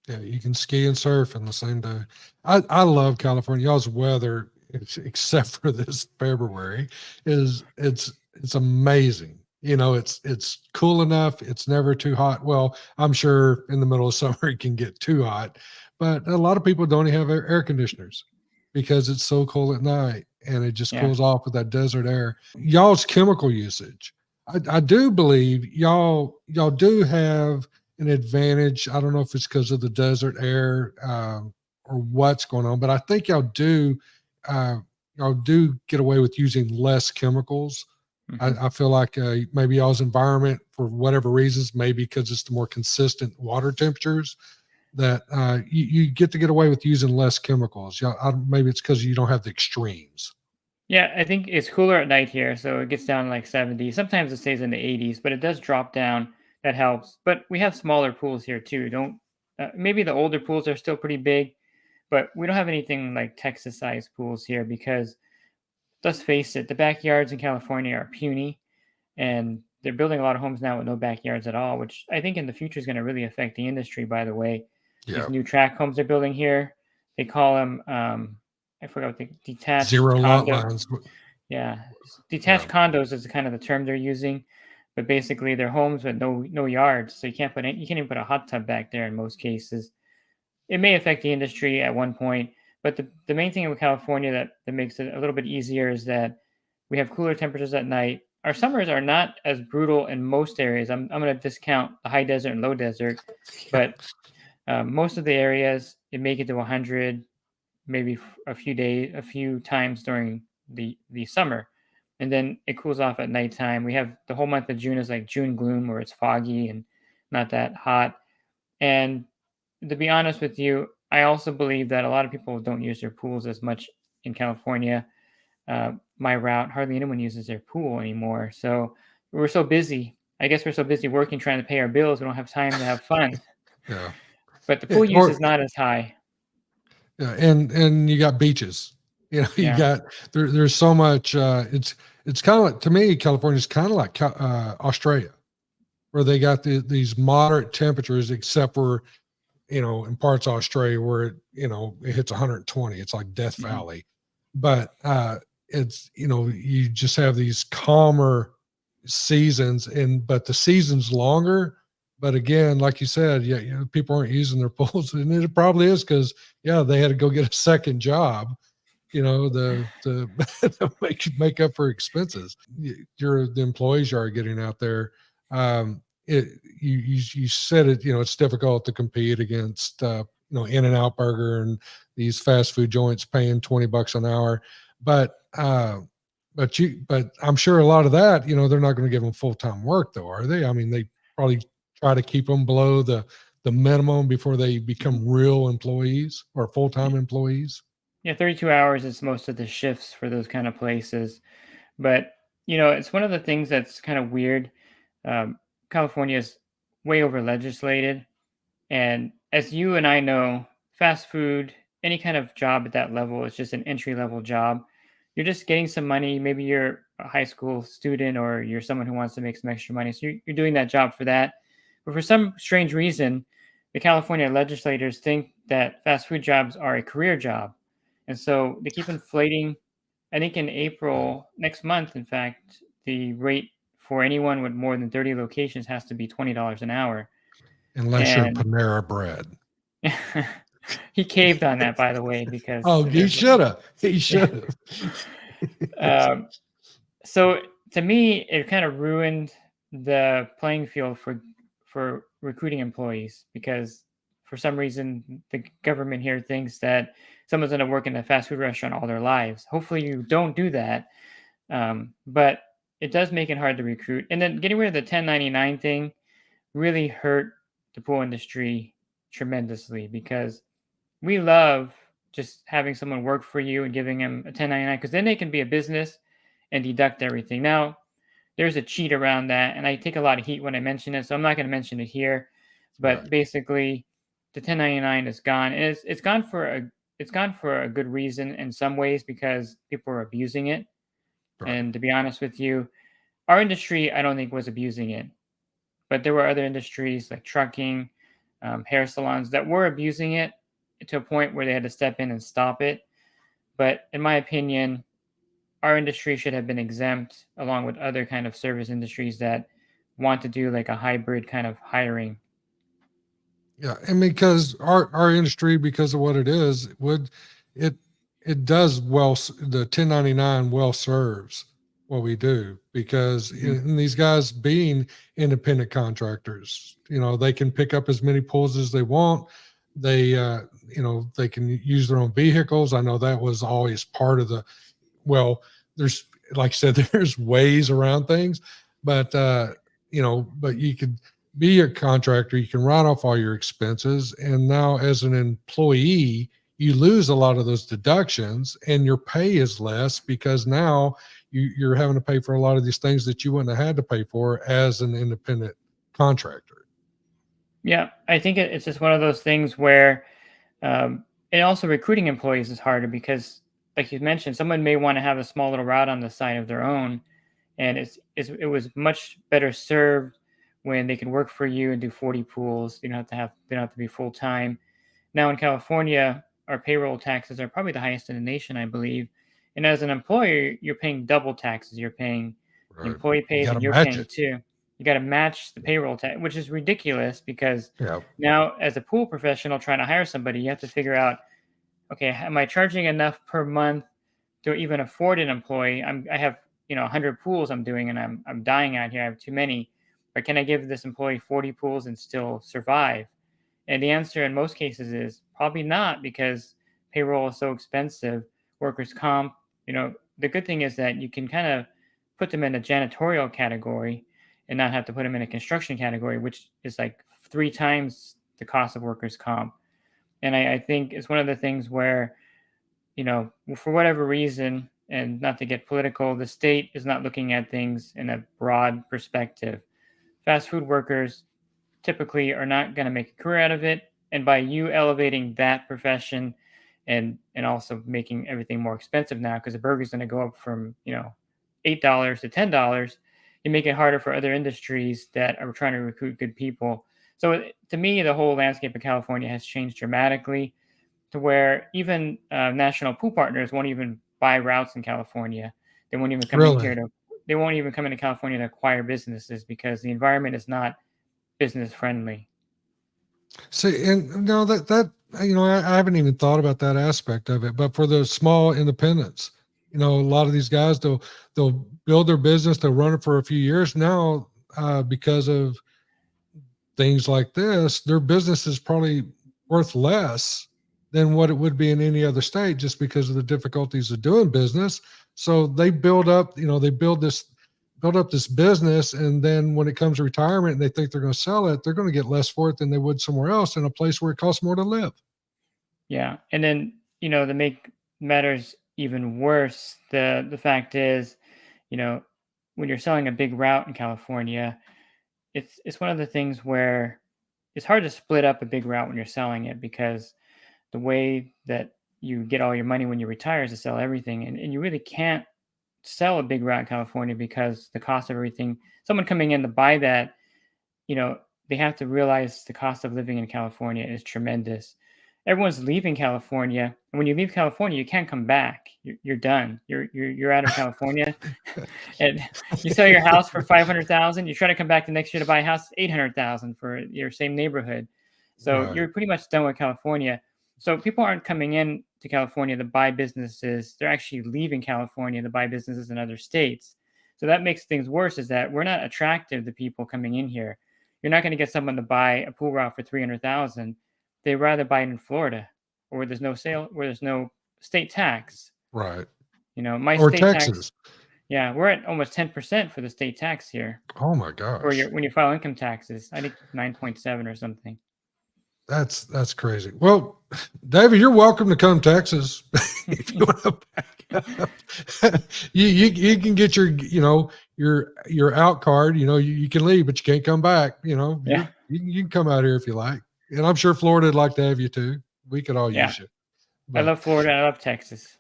Yeah. You can ski and surf in the same day. I love California. Y'all's weather, except for this February, it's amazing. It's cool enough. It's never too hot. Well, I'm sure in the middle of summer it can get too hot, but a lot of people don't even have air conditioners because it's so cold at night, and it just Yeah. cools off with that desert air. Y'all's chemical usage. I do believe y'all do have an advantage. I don't know if it's because of the desert air, or what's going on, but I think uh, y'all do get away with using less chemicals. Hmm. I feel like maybe y'all's environment, for whatever reasons, maybe because it's the more consistent water temperatures, that you get away with using less chemicals. Maybe it's because you don't have the extremes. Yeah, I think it's cooler at night here, so it gets down to like 70. Sometimes it stays in the 80s, but it does drop down. That helps. But we have smaller pools here too. Don't Maybe the older pools are still pretty big, but we don't have anything like Texas-sized pools here because, let's face it, the backyards in California are puny, and they're building a lot of homes now with no backyards at all, which I think in the future is going to really affect the industry. By the way, these Yeah. new tract homes they're building here, they call them I forgot what the detached Zero lot condo. lines. Yeah, Yeah. detached condos is kind of the term they're using, but basically they're homes with no yards, so you can't even put a hot tub back there in most cases. It may affect the industry at one point, but the main thing with California that makes it a little bit easier is that we have cooler temperatures at night. Our summers are not as brutal in most areas. I'm going to discount the high desert and low desert, but most of the areas it make it to 100, maybe a few times during the summer, and then it cools off at nighttime. We have the whole month of June is like June gloom, where it's foggy and not that hot. And to be honest with you, I also believe that a lot of people don't use their pools as much in California. My route, hardly anyone uses their pool anymore. So we're so busy. I guess we're so busy working, trying to pay our bills, we don't have time to have fun. Yeah. But the pool use Or is not as high. yeah, and you got beaches. You Yeah. got there's so much. It's kind of like, to me, California's kind of like Australia, where they got these moderate temperatures, except for in parts of Australia where it hits 120. It's like Death Mhm. Valley, but it's you just have these calmer seasons, but the season's longer. But again, like you said, yeah, people aren't using their pools, and it probably is because they had to go get a second job, the to make up for expenses. The employees you are getting out there. You said it. It's difficult to compete against In-N-Out Burger and these fast food joints paying $20 an hour, but but I'm sure a lot of that, they're not going to give them full-time work, though, are they? I mean, they probably try to keep them below the the minimum before they become real employees or full-time employees. Yeah, 32 hours is most of the shifts for those kind of places. But, it's one of the things that's kind of weird. Um, California is way over legislated. And as you and I know, fast food, any kind of job at that level is just an entry level job. You're just getting some money. Maybe you're a high school student or you're someone who wants to make some extra money. So you're doing that job for that. But for some strange reason, the California legislators think that fast food jobs are a career job. And so they keep inflating. I think in April, next month, in fact, the rate for anyone with more than 30 locations has to be $20 an hour. Unless you're And Panera Bread. he caved on that, by the way, because Oh, he there's should have. He yeah. should Um, so to me, it kind of ruined the playing field for recruiting employees because for some reason the government here thinks that someone's going to work in a fast food restaurant all their lives. Hopefully, you don't do that, but it does make it hard to recruit. And then getting rid of the 1099 thing really hurt the pool industry tremendously because we love just having someone work for you and giving them a 1099 because then they can be a business and deduct everything. Now, there's a cheat around that, and I take a lot of heat when I mention it, so I'm not going to mention it here. But Right. basically, the 1099 is gone, and it's gone for a good reason in some ways because people are abusing it. Right. And to be honest with you, our industry I don't think was abusing it, but there were other industries like trucking, hair salons that were abusing it to a point where they had to step in and stop it. But in my opinion, our industry should have been exempt along with other kind of service industries that want to do like a hybrid kind of hiring. Yeah, and because our industry, because of what it is, it it does well. The 1099 well serves what we do because Mhm. in these guys being independent contractors, they can pick up as many pulls as they want. They they can use their own vehicles. I know that was always part of the well, there's like I said, there's ways around things, but but you could be a contractor, you can write off all your expenses, and now as an employee, you lose a lot of those deductions, and your pay is less because now you're having to pay for a lot of these things that you wouldn't have had to pay for as an independent contractor. Yeah, I think it's just one of those things where, um, and also recruiting employees is harder because, like you mentioned, someone may want to have a small little route on the side of their own, and it was much better served when they can work for you and do 40 pools. They don't have to be full time. Now in California, our payroll taxes are probably the highest in the nation, I believe. And as an employer, you're paying double taxes. You're paying the Right. employee You pays got to and you're match paying it. too. You got to match the payroll tax, which is ridiculous because Yeah. now as a pool professional trying to hire somebody, you have to figure out, okay, am I charging enough per month to even afford an employee? I have 100 pools I'm doing, and I'm dying out here. I have too many, but can I give this employee 40 pools and still survive? And the answer in most cases is probably not because payroll is so expensive. Workers' comp, the good thing is that you can kind of put them in a janitorial category and not have to put them in a construction category, which is like 3 times the cost of workers' comp. And I think it's one of the things where, for whatever reason, and not to get political, the state is not looking at things in a broad perspective. Fast food workers typically are not going to make a career out of it. And by you elevating that profession and also making everything more expensive now, because the burger's going to go up from $8 to $10, you make it harder for other industries that are trying to recruit good people. So to me, the whole landscape of California has changed dramatically to where even national pool partners won't even buy routes in California. They won't even come in here Really. to. They won't even come into California to acquire businesses because the environment is not business friendly. See, and no, I haven't even thought about that aspect of it. But for the small independents, a lot of these guys, they'll build their business, they'll run it for a few years now, because of things like this. Their business is probably worth less than what it would be in any other state, just because of the difficulties of doing business. So they build up, they build build up this business, and then when it comes to retirement and they think they're going to sell it, they're going to get less for it than they would somewhere else in a place where it costs more to live. Yeah. And then, to make matters even worse, the fact is, you know, when you're selling a big route in California, it's one of the things where it's hard to split up a big route when you're selling it, because the way that you get all your money when you retire is to sell everything. And you really can't sell a big route in California because the cost of everything, someone coming in to buy that, you know, they have to realize the cost of living in California is tremendous. Everyone's leaving California, and when you leave California, you can't come back. You're done. You're out of California, and you sell your house for 500,000. You try to come back the next year to buy a house 800,000 for your same neighborhood. So Right. you're pretty much done with California. So people aren't coming in to California to buy businesses. They're actually leaving California to buy businesses in other states. So that makes things worse, is that we're not attractive to people coming in here. You're not going to get someone to buy a pool route for 300,000. They'd rather buy it in Florida, or where there's no where there's no state tax. Right. My Or state tax, Texas. yeah, we're at almost 10% for the state tax here, Oh my or gosh. when you file income taxes. I think 9.7 or something. That's crazy. Well, David, you're welcome to come Texas if you want to back up. You can get your out card. You can leave, but you can't come back. Yeah, You can come out here if you like, and I'm sure Florida'd like to have you too. We could all yeah. use you. I But love Florida. I love Texas.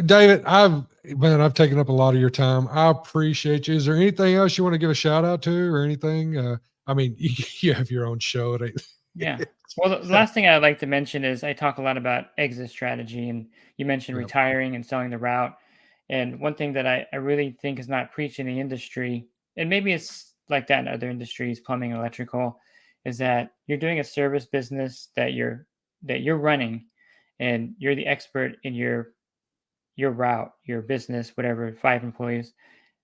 David, I've taken up a lot of your time. I appreciate you. Is there anything else you want to give a shout out to, or anything? I mean, you have your own show. Yeah. Well, the last thing I'd like to mention is I talk a lot about exit strategy, and you mentioned Yep. retiring and selling the route. And one thing that I really think is not preached in the industry, and maybe it's like that in other industries, plumbing and electrical, is that you're doing a service business that you're running, and you're the expert in your route, your business, whatever, 5 employees.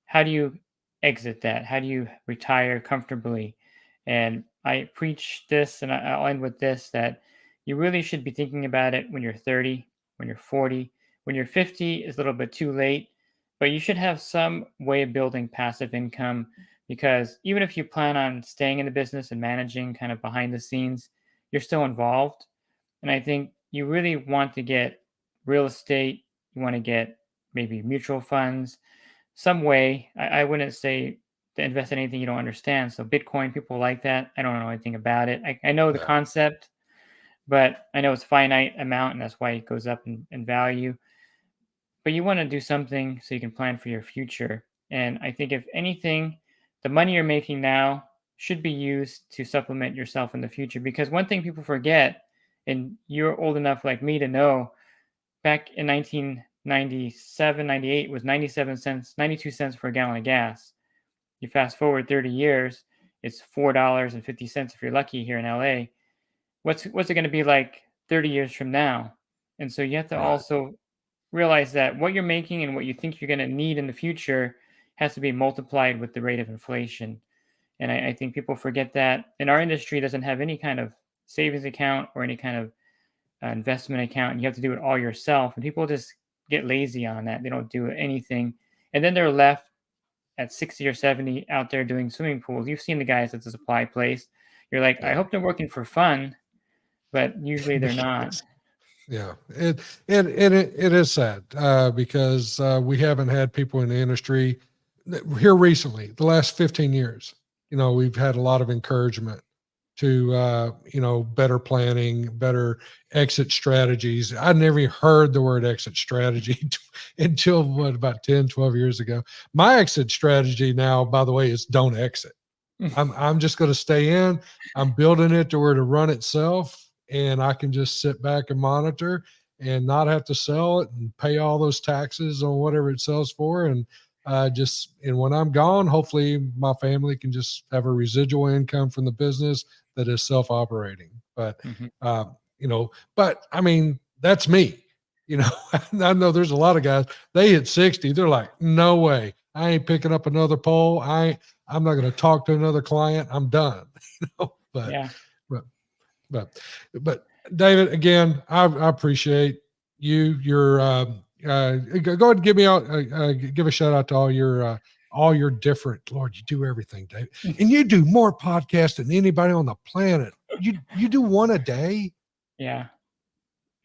How do you exit that? How do you retire comfortably? And I preach this, and I'll end with this, that you really should be thinking about it when you're 30, when you're 40. When you're 50 is a little bit too late, but you should have some way of building passive income, because even if you plan on staying in the business and managing kind of behind the scenes, you're still involved. And I think you really want to get real estate, you want to get maybe mutual funds, some way. I wouldn't say to invest in anything you don't understand. So Bitcoin, people like that. I don't know anything about it. I know the Yeah. concept, but I know it's a finite amount, and that's why it goes up in value. But you want to do something so you can plan for your future. And I think if anything, the money you're making now should be used to supplement yourself in the future. Because one thing people forget, and you're old enough like me to know, back in 1997, 98 was 97 cents, 92 cents for a gallon of gas. You fast forward 30 years, it's $4.50 if you're lucky here in LA. What's it going to be like 30 years from now? And so you have to Right. also realize that what you're making and what you think you're going to need in the future has to be multiplied with the rate of inflation. And I think people forget that. And our industry doesn't have any kind of savings account or any kind of investment account, and you have to do it all yourself. And people just get lazy on that. They don't do anything. And then they're left at 60 or 70 out there doing swimming pools. You've seen the guys at the supply place. You're like, I Yeah. hope they're working for fun, but usually they're not. Yes. Yeah, it is sad because we haven't had people in the industry here recently. The last 15 years, we've had a lot of encouragement to better planning, better exit strategies. I never even heard the word exit strategy until about 10, 12 years ago. My exit strategy now, by the way, is don't exit. I'm just going to stay in. I'm building it to where to run itself, and I can just sit back and monitor and not have to sell it and pay all those taxes on whatever it sells for. And when I'm gone, hopefully my family can just have a residual income from the business that is self-operating. But Mhm. uh, but I mean, that's me. I know there's a lot of guys, they hit 60, they're like, no way, I ain't picking up another pole. I'm not going to talk to another client. I'm done. But, Yeah. but, but, but David, again, I appreciate you. Go ahead and give a shout out to all your all your different, Lord, you do everything, Dave. And you do more podcasts than anybody on the planet. You do one a day? Yeah.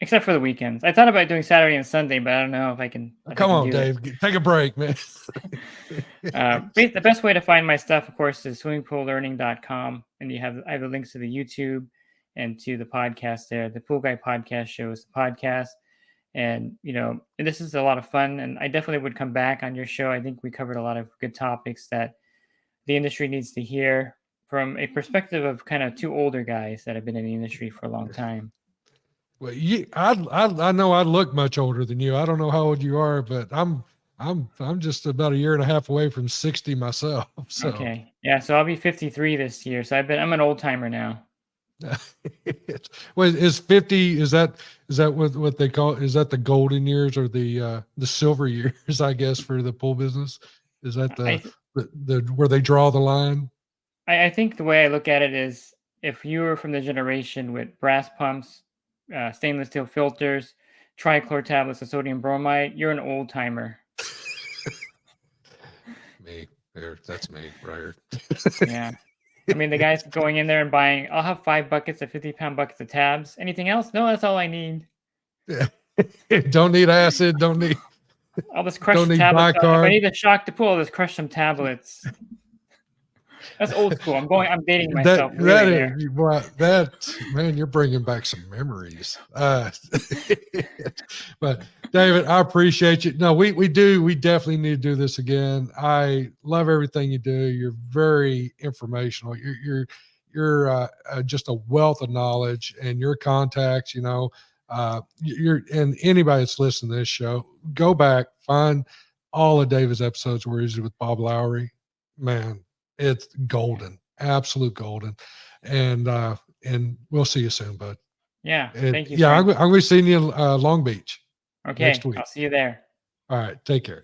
Except for the weekends. I thought about doing Saturday and Sunday, but I don't know if I can. Come on, Dave. Take a break, man. The best way to find my stuff, of course, is swimmingpoollearning.com. And I have the links to the YouTube and to the podcast there. The Pool Guy Podcast Show is the podcast. And, and this is a lot of fun. And I definitely would come back on your show. I think we covered a lot of good topics that the industry needs to hear from a perspective of kind of two older guys that have been in the industry for a long time. Well, I know I look much older than you. I don't know how old you are, but I'm just about a year and a half away from 60 myself. So. Okay. Yeah. So I'll be 53 this year. So I'm an old timer now. Well, is 50, is that what they call, is that the golden years or the silver years, I guess, for the pool business? Is that the where they draw the line? I think the way I look at it is, if you were from the generation with brass pumps, stainless steel filters, trichlor tablets of sodium bromide, you're an old timer. Me. That's me right here. Yeah. I mean, the guy's going in there and buying, I'll have 5 buckets of 50-pound buckets of tabs. Anything else? No, that's all I need. Yeah. Don't need acid. Don't need. I'll just crush some tablets. If I need a shock to pull, I'll just crush some tablets. That's old school. I'm dating myself. Man, you're bringing back some memories. But David, I appreciate you. No, we definitely need to do this again. I love everything you do. You're very informational. You're just a wealth of knowledge, and your contacts, and anybody that's listening to this show, go back, find all of David's episodes where he's with Bob Lowry. Man, it's golden, absolute golden. And we'll see you soon, bud. Yeah. Thank you. Yeah. I'm going to see you in Long Beach. Okay. Next week. I'll see you there. All right. Take care.